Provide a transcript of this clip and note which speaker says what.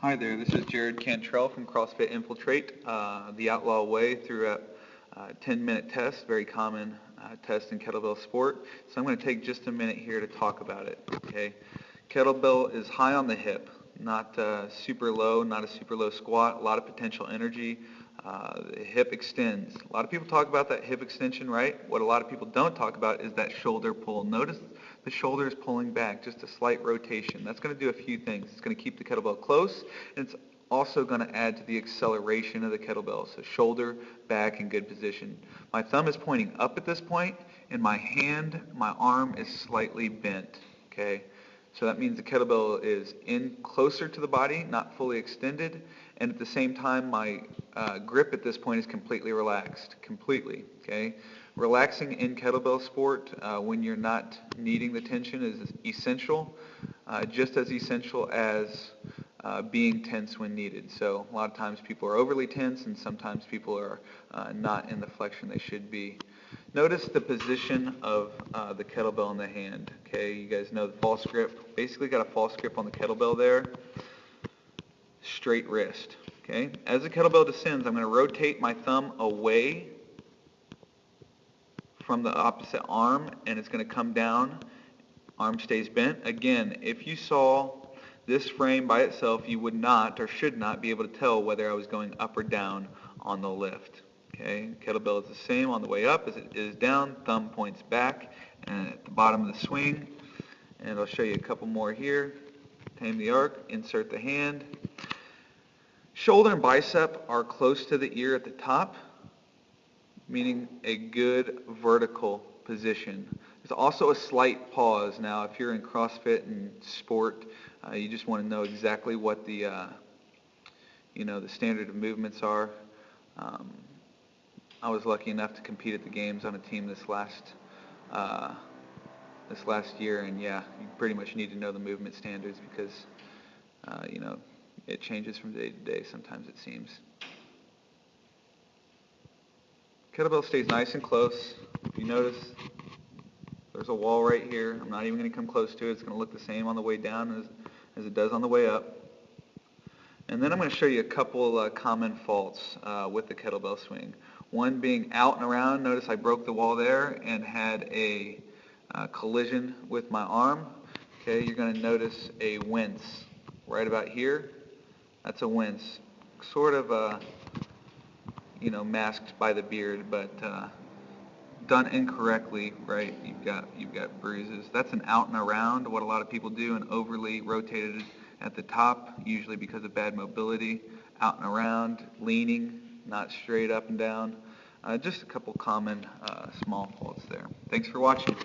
Speaker 1: Hi there, this is Jared Cantrell from CrossFit Infiltrate, the Outlaw Way through a 10-minute test, very common test in kettlebell sport. So I'm going to take just a minute here to talk about it. Okay, kettlebell is high on the hip, not super low, not a super low squat, a lot of potential energy. The hip extends. A lot of people talk about that hip extension, right? What a lot of people don't talk about is that shoulder pull. Notice the shoulder is pulling back, just a slight rotation. That's going to do a few things. It's going to keep the kettlebell close, and it's also going to add to the acceleration of the kettlebell. So shoulder back in good position. My thumb is pointing up at this point, and my arm is slightly bent. Okay, so that means the kettlebell is in closer to the body, not fully extended, and at the same time my grip at this point is completely relaxed, completely. Okay, relaxing in kettlebell sport when you're not needing the tension is essential, just as essential as being tense when needed. So a lot of times people are overly tense, and sometimes people are not in the flexion they should be. Notice the position of the kettlebell in the hand. Okay, you guys know the false grip. Basically got a false grip on the kettlebell there. Straight wrist. Okay, as the kettlebell descends, I'm going to rotate my thumb away from the opposite arm, and it's going to come down. Arm stays bent. Again, if you saw this frame by itself, you would not or should not be able to tell whether I was going up or down on the lift. Okay, kettlebell is the same on the way up as it is down. Thumb points back and at the bottom of the swing. And I'll show you a couple more here. Tame the arc, insert the hand. Shoulder and bicep are close to the ear at the top, meaning a good vertical position. There's also a slight pause. Now, if you're in CrossFit and sport, you just want to know exactly what the the standard of movements are. I was lucky enough to compete at the games on a team this last year, and yeah, you pretty much need to know the movement standards because it changes from day to day. Sometimes it seems. Kettlebell stays nice and close. If you notice, there's a wall right here. I'm not even going to come close to it. It's going to look the same on the way down as it does on the way up. And then I'm going to show you a couple common faults with the kettlebell swing. One being out and around. Notice I broke the wall there and had a collision with my arm. Okay, you're going to notice a wince right about here. That's a wince. Sort of masked by the beard, but done incorrectly, right? You've got bruises. That's an out and around. What a lot of people do, and overly rotated at the top, usually because of bad mobility. Out and around, leaning, not straight up and down. Just a couple common small faults there. Thanks for watching.